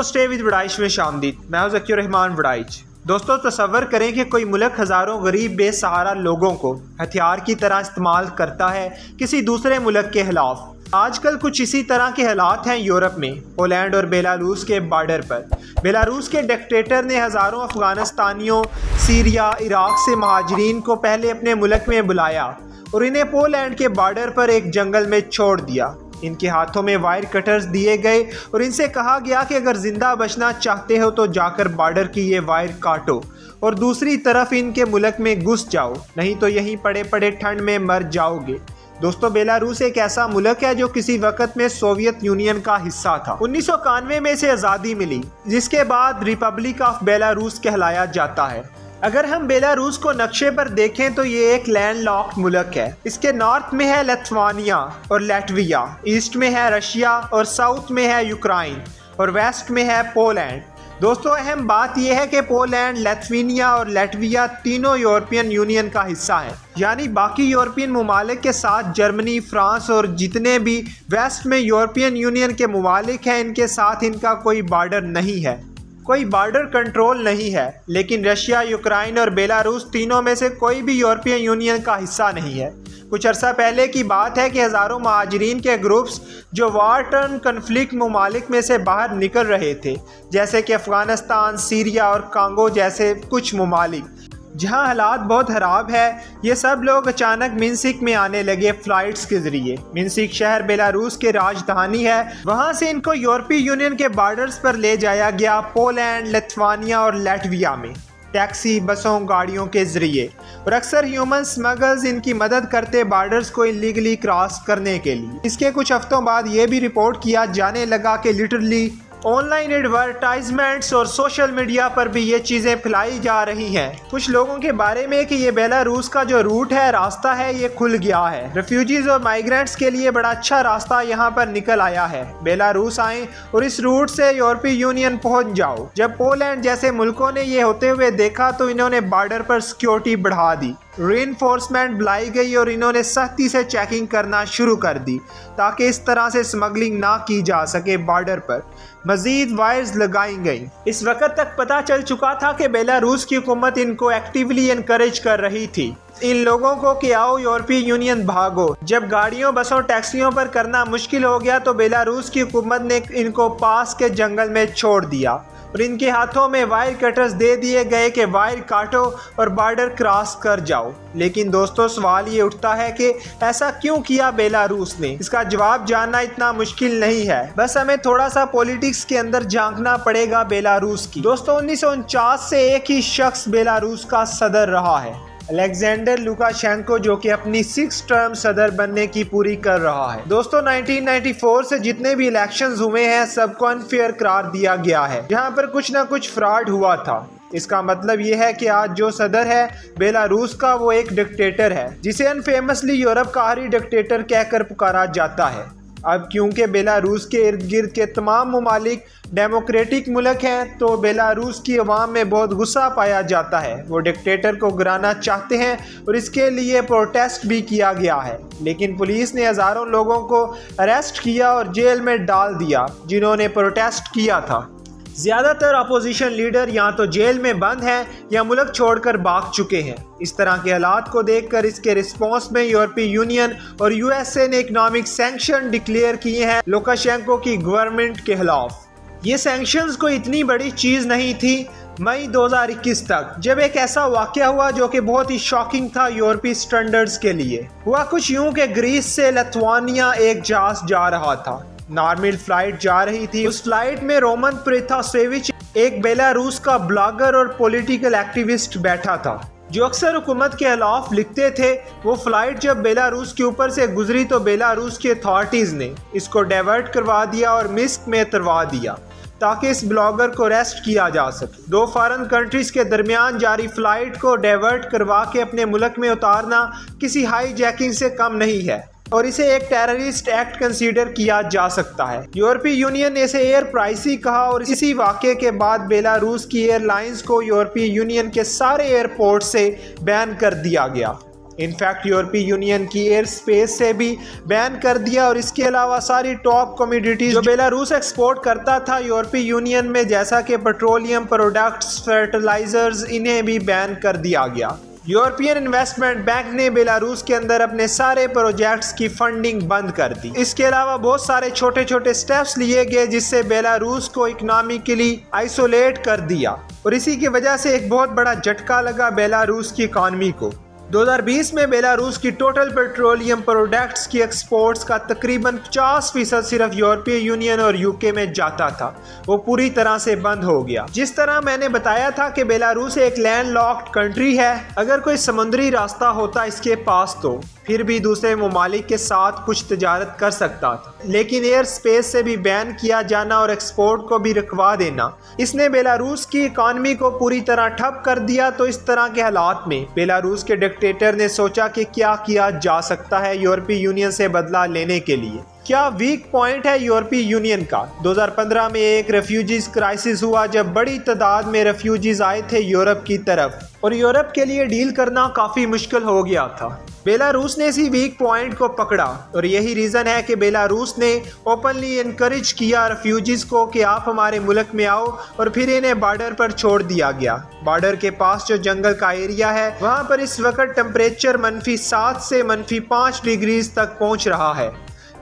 दोस्तों stay with वडाइश में शामदीद। मैं हूं ज़की रहमान वडाइश। दोस्तों तसव्वुर करें कि कोई मुल्क हज़ारों गरीब बेसहारा लोगों को हथियार की तरह इस्तेमाल करता है किसी दूसरे मुल्क के खिलाफ। आजकल कुछ इसी तरह के हालात हैं यूरोप में, पोलैंड और बेलारूस के बॉर्डर पर। बेलारूस के डिक्टेटर ने हज़ारों अफगानिस्तानियों, सीरिया, इराक से महाजरीन को पहले अपने मुल्क में बुलाया और इन्हें पोलैंड के बॉर्डर पर एक जंगल में छोड़ दिया। इनके हाथों में वायर कटर्स दिए गए और इनसे कहा गया कि अगर ज़िंदा बचना चाहते हो तो जाकर बॉर्डर की ये वायर काटो और दूसरी तरफ इनके मुल्क में घुस जाओ, नहीं तो यहीं पड़े पड़े ठंड में मर जाओगे। दोस्तों बेलारूस एक ऐसा मुल्क है जो किसी वक्त में सोवियत यूनियन का हिस्सा था। 1991 में इसे आज़ादी मिली, जिसके बाद रिपब्लिक ऑफ बेलारूस कहलाया जाता है। अगर हम बेलारूस को नक्शे पर देखें तो ये एक लैंडलॉक्ड मुल्क है। इसके नॉर्थ में है लिथुआनिया और लैटविया, ईस्ट में है रशिया और साउथ में है यूक्रेन और वेस्ट में है पोलैंड। दोस्तों अहम बात यह है कि पोलैंड, लिथुआनिया और लैटविया तीनों यूरोपियन यूनियन का हिस्सा हैं, यानी बाकी यूरोपियन ममालिक के साथ जर्मनी, फ्रांस और जितने भी वेस्ट में यूरोपियन यूनियन के ममालिक हैं इनके साथ इनका कोई बॉर्डर नहीं है, कोई बॉर्डर कंट्रोल नहीं है। लेकिन रशिया, यूक्रेन और बेलारूस तीनों में से कोई भी यूरोपियन यूनियन का हिस्सा नहीं है। कुछ अर्सा पहले की बात है कि हज़ारों महाजरीन के ग्रुप्स जो वार टर्न कन्फ्लिक्ट ममालिक में से बाहर निकल रहे थे, जैसे कि अफ़गानिस्तान, सीरिया और कांगो जैसे कुछ ममालिक जहां हालात बहुत ख़राब है, ये सब लोग अचानक मिन्स्क में आने लगे फ़्लाइट्स के ज़रिए। मिन्स्क शहर बेलारूस के राजधानी है। वहां से इनको यूरोपीय यूनियन के बॉर्डर्स पर ले जाया गया, पोलैंड, लिथुआनिया और लैटविया में, टैक्सी, बसों, गाड़ियों के ज़रिए। और अक्सर ह्यूमन स्मगल्स इनकी मदद करते बॉर्डर्स को इलीगली क्रॉस करने के लिए। इसके कुछ हफ्तों बाद ये भी रिपोर्ट किया जाने लगा कि लिटरली ऑनलाइन एडवर्टाइजमेंट्स और सोशल मीडिया पर भी ये चीज़ें फैलाई जा रही हैं कुछ लोगों के बारे में कि ये बेलारूस का जो रूट है, रास्ता है, ये खुल गया है। रेफ्यूजीज और माइग्रेंट्स के लिए बड़ा अच्छा रास्ता यहाँ पर निकल आया है। बेलारूस आएँ और इस रूट से यूरोपीय यूनियन पहुँच जाओ। जब पोलैंड जैसे मुल्कों ने ये होते हुए देखा तो इन्होंने बॉर्डर पर सिक्योरिटी बढ़ा दी, रीइंफोर्समेंट बुलाई गई और इन्होंने सख्ती से चेकिंग करना शुरू कर दी ताकि इस तरह से स्मगलिंग ना की जा सके। बॉर्डर पर मजीद वायर्स लगाई गई। इस वक्त तक पता चल चुका था कि बेलारूस की हुकूमत इनको एक्टिवली इनकरेज कर रही थी इन लोगों को कि आओ यूरोपीय यूनियन भागो। जब गाड़ियों, बसों, टैक्सियों पर करना मुश्किल हो गया तो बेलारूस की हुकूमत ने इनको पास के जंगल में छोड़ दिया और इनके हाथों में वायर कटर्स दे दिए गए कि वायर काटो और बॉर्डर क्रॉस कर जाओ। लेकिन दोस्तों सवाल ये उठता है कि ऐसा क्यों किया बेलारूस ने? इसका जवाब जानना इतना मुश्किल नहीं है, बस हमें थोड़ा सा पॉलिटिक्स के अंदर झांकना पड़ेगा बेलारूस की। दोस्तों 1949 से एक ही शख्स बेलारूस का सदर रहा है, अलेक्जेंडर लुकाशेंको, जो कि अपनी 6 टर्म सदर बनने की पूरी कर रहा है। दोस्तों 1994 से जितने भी इलेक्शंस हुए हैं सबको अनफेयर करार दिया गया है, जहां पर कुछ ना कुछ फ्रॉड हुआ था। इसका मतलब ये है कि आज जो सदर है बेलारूस का वो एक डिक्टेटर है, जिसे अनफेमसली यूरोप का आखिरी डिक्टेटर कहकर पुकारा जाता है। अब क्योंकि बेलारूस के इर्द गिर्द के तमाम ममालिक डेमोक्रेटिक मुल्क हैं तो बेलारूस की अवाम में बहुत गुस्सा पाया जाता है। वो डिक्टेटर को गिराना चाहते हैं और इसके लिए प्रोटेस्ट भी किया गया है। लेकिन पुलिस ने हज़ारों लोगों को अरेस्ट किया और जेल में डाल दिया जिन्होंने प्रोटेस्ट किया था। ज़्यादातर अपोजिशन लीडर या तो जेल में बंद हैं या मुल्क छोड़कर भाग चुके हैं। इस तरह के हालात को देखकर इसके रिस्पॉन्स में यूरोपीय यूनियन और यूएसए ने इकोनॉमिक सैंक्शन डिक्लेयर किए हैं लुकाशेंको की गवर्नमेंट के खिलाफ। ये सैंक्शंस कोई इतनी बड़ी चीज़ नहीं थी मई 2021 तक, जब एक ऐसा वाक़या हुआ जो कि बहुत ही शॉकिंग था यूरोपीय स्टैंडर्ड्स के लिए। हुआ कुछ यूँ कि ग्रीस से लिथुआनिया एक जहाज जा रहा था, नॉर्मल फ्लाइट जा रही थी। उस फ्लाइट में रोमन प्रोतासेविच, एक बेलारूस का ब्लॉगर और पॉलिटिकल एक्टिविस्ट बैठा था जो अक्सर हुकूमत के खिलाफ लिखते थे। वो फ्लाइट जब बेलारूस के ऊपर से गुजरी तो बेलारूस की अथॉरिटीज़ ने इसको डाइवर्ट करवा दिया और मिन्स्क में उतरवा दिया ताकि इस ब्लॉगर को अरेस्ट किया जा सके। 2 फॉरेन कंट्रीज़ के दरमियान जारी फ्लाइट को डाइवर्ट करवा के अपने मुल्क में उतारना किसी हाई जैकिंग से कम नहीं है और इसे एक टेररिस्ट एक्ट कंसीडर किया जा सकता है। यूरोपीय यूनियन ने इसे एयर प्राइसी कहा और इसी वाक़े के बाद बेलारूस की एयरलाइंस को यूरोपीय यूनियन के सारे एयरपोर्ट से बैन कर दिया गया। इनफैक्ट यूरोपीय यूनियन की एयर स्पेस से भी बैन कर दिया और इसके अलावा सारी टॉप कमोडिटीज जो बेलारूस एक्सपोर्ट करता था यूरोपीय यूनियन में, जैसा कि पेट्रोलियम प्रोडक्ट्स, फर्टिलाइजर्स, इन्हें भी बैन कर दिया गया। यूरोपियन इन्वेस्टमेंट बैंक ने बेलारूस के अंदर अपने सारे प्रोजेक्ट्स की फंडिंग बंद कर दी। इसके अलावा बहुत सारे छोटे छोटे स्टेप्स लिए गए जिससे बेलारूस को इकोनॉमिकली आइसोलेट कर दिया और इसी की वजह से एक बहुत बड़ा झटका लगा बेलारूस की इकॉनमी को। 2020 में बेलारूस की टोटल पेट्रोलियम प्रोडक्ट्स की एक्सपोर्ट्स का तकरीबन 50% सिर्फ यूरोपीय यूनियन और यूके में जाता था, वो पूरी तरह से बंद हो गया। जिस तरह मैंने बताया था कि बेलारूस एक लैंडलॉक्ड कंट्री है, अगर कोई समुद्री रास्ता होता इसके पास तो फिर भी दूसरे ममालिक के साथ कुछ तजारत कर सकता था, लेकिन एयर स्पेस से भी बैन किया जाना और एक्सपोर्ट को भी रुकवा देना, इसने बेलारूस की इकॉनमी को पूरी तरह ठप कर दिया। तो इस तरह के हालात में बेलारूस के डिक्टेटर ने सोचा कि क्या किया जा सकता है यूरोपीय यूनियन से बदला लेने के लिए। क्या वीक पॉइंट है यूरोपीय यूनियन का? 2015 में एक रेफ्यूजीज क्राइसिस हुआ जब बड़ी तादाद में रेफ्यूजीज आए थे यूरोप की तरफ और यूरोप के लिए डील करना काफ़ी मुश्किल हो गया था। बेलारूस ने इसी वीक पॉइंट को पकड़ा और यही रीज़न है कि बेलारूस ने ओपनली इनकरेज किया रेफ्यूजीज को कि आप हमारे मुल्क में आओ, और फिर इन्हें बॉर्डर पर छोड़ दिया गया। बॉर्डर के पास जो जंगल का एरिया है वहाँ पर इस वक्त टेम्परेचर -7 से -5 डिग्रीज तक पहुँच रहा है।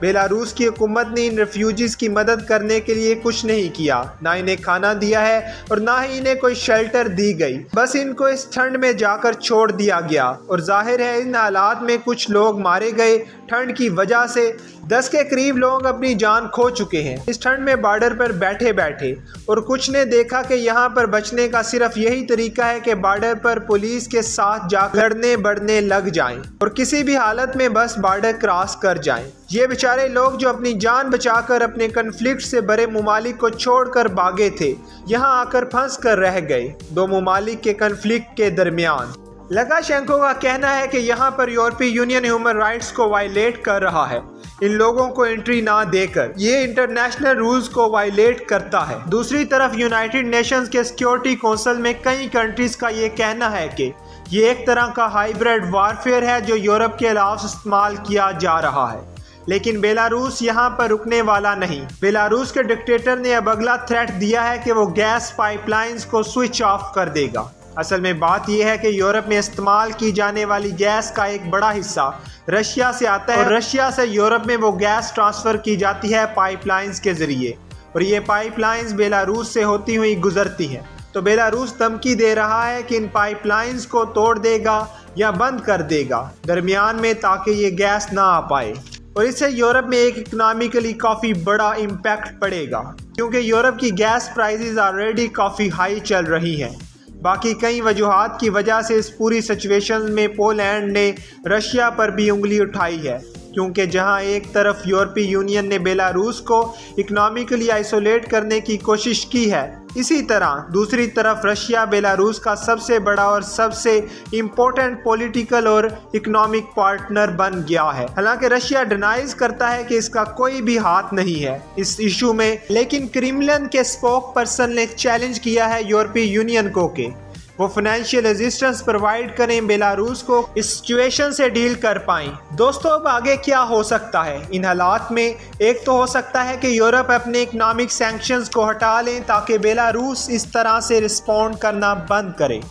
बेलारूस की हुकूमत ने इन रेफ्यूजीज की मदद करने के लिए कुछ नहीं किया, ना इन्हें खाना दिया है और ना ही इन्हें कोई शेल्टर दी गई, बस इनको इस ठंड में जाकर छोड़ दिया गया। और जाहिर है इन हालात में कुछ लोग मारे गए ठंड की वजह से। 10 के करीब लोग अपनी जान खो चुके हैं इस ठंड में बॉर्डर पर बैठे बैठे, और कुछ ने देखा कि यहाँ पर बचने का सिर्फ यही तरीका है कि बॉर्डर पर पुलिस के साथ जाकर लड़ने बढ़ने लग जाएं और किसी भी हालत में बस बॉर्डर क्रॉस कर जाएं। ये बेचारे लोग जो अपनी जान बचाकर अपने कन्फ्लिक्ट से भरे ममालिक को छोड़कर भागे थे, यहाँ आकर फंस कर रह गए दो ममालिक के कन्फ्लिक्ट के दरमियान। लुकाशेंको का कहना है कि यहाँ पर यूरोपीय यूनियन ह्यूमन राइट्स को वायलेट कर रहा है इन लोगों को एंट्री ना देकर, ये इंटरनेशनल रूल्स को वायलेट करता है। दूसरी तरफ यूनाइटेड नेशंस के सिक्योरिटी काउंसिल में कई कंट्रीज का ये कहना है कि ये एक तरह का हाइब्रिड वारफेयर है जो यूरोप के खिलाफ इस्तेमाल किया जा रहा है। लेकिन बेलारूस यहाँ पर रुकने वाला नहीं। बेलारूस के डिक्टेटर ने अब अगला थ्रेट दिया है कि वो गैस पाइपलाइंस को स्विच ऑफ कर देगा। असल में बात यह है कि यूरोप में इस्तेमाल की जाने वाली गैस का एक बड़ा हिस्सा रशिया से आता है और रशिया से यूरोप में वो गैस ट्रांसफ़र की जाती है पाइपलाइंस के ज़रिए, और ये पाइपलाइंस बेलारूस से होती हुई गुजरती हैं। तो बेलारूस धमकी दे रहा है कि इन पाइपलाइंस को तोड़ देगा या बंद कर देगा दरमियान में, ताकि ये गैस ना आ पाए, और इससे यूरोप में एक इकोनॉमिकली काफ़ी बड़ा इम्पैक्ट पड़ेगा, क्योंकि यूरोप की गैस प्राइसेस ऑलरेडी काफ़ी हाई चल रही हैं। बाकी कई वजूहात की वजह से इस पूरी सिचुएशन में पोलैंड ने रशिया पर भी उंगली उठाई है, क्योंकि जहां एक तरफ यूरोपीय यूनियन ने बेलारूस को इकोनॉमिकली आइसोलेट करने की कोशिश की है, इसी तरह दूसरी तरफ रशिया बेलारूस का सबसे बड़ा और सबसे इम्पोर्टेंट पॉलिटिकल और इकोनॉमिक पार्टनर बन गया है। हालांकि रशिया डिनाइज करता है कि इसका कोई भी हाथ नहीं है इस इशू में, लेकिन क्रेमलिन के स्पोक पर्सन ने चैलेंज किया है यूरोपीय यूनियन को कि वो फाइनेंशियल असिस्टेंस प्रोवाइड करें बेलारूस को इस सिचुएशन से डील कर पाएं। दोस्तों अब आगे क्या हो सकता है इन हालात में? एक तो हो सकता है कि यूरोप अपने इकोनॉमिक सैंक्शंस को हटा लें ताकि बेलारूस इस तरह से रिस्पॉन्ड करना बंद करे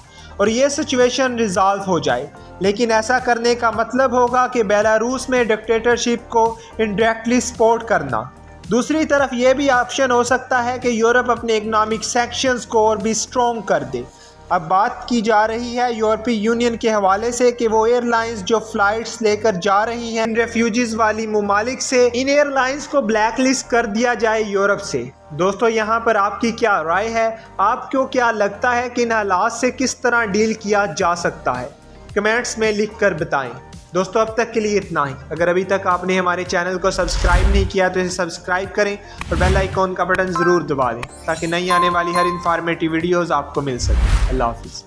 और ये सिचुएशन रिजॉल्व हो जाए। लेकिन ऐसा करने का मतलब होगा कि बेलारूस में डिक्टेटरशिप को इनडायरेक्टली सपोर्ट करना। दूसरी तरफ ये भी ऑप्शन हो सकता है कि यूरोप अपने इकोनॉमिक सैंक्शंस को और भी स्ट्रॉन्ग कर दे। अब बात की जा रही है यूरोपीय यूनियन के हवाले से कि वो एयरलाइंस जो फ़्लाइट्स लेकर जा रही हैं रेफ्यूजीज़ वाली ममालिक से, इन एयरलाइंस को ब्लैक लिस्ट कर दिया जाए यूरोप से। दोस्तों यहाँ पर आपकी क्या राय है? आपको क्या लगता है कि इन हालात से किस तरह डील किया जा सकता है? कमेंट्स में लिख कर बताएँ। दोस्तों अब तक के लिए इतना ही। अगर अभी तक आपने हमारे चैनल को सब्सक्राइब नहीं किया तो इसे सब्सक्राइब करें और बेल आइकॉन का बटन ज़रूर दबा दें ताकि नई आने वाली हर इन्फॉर्मेटिव वीडियोज़ आपको मिल सके। अल्लाह हाफिज़।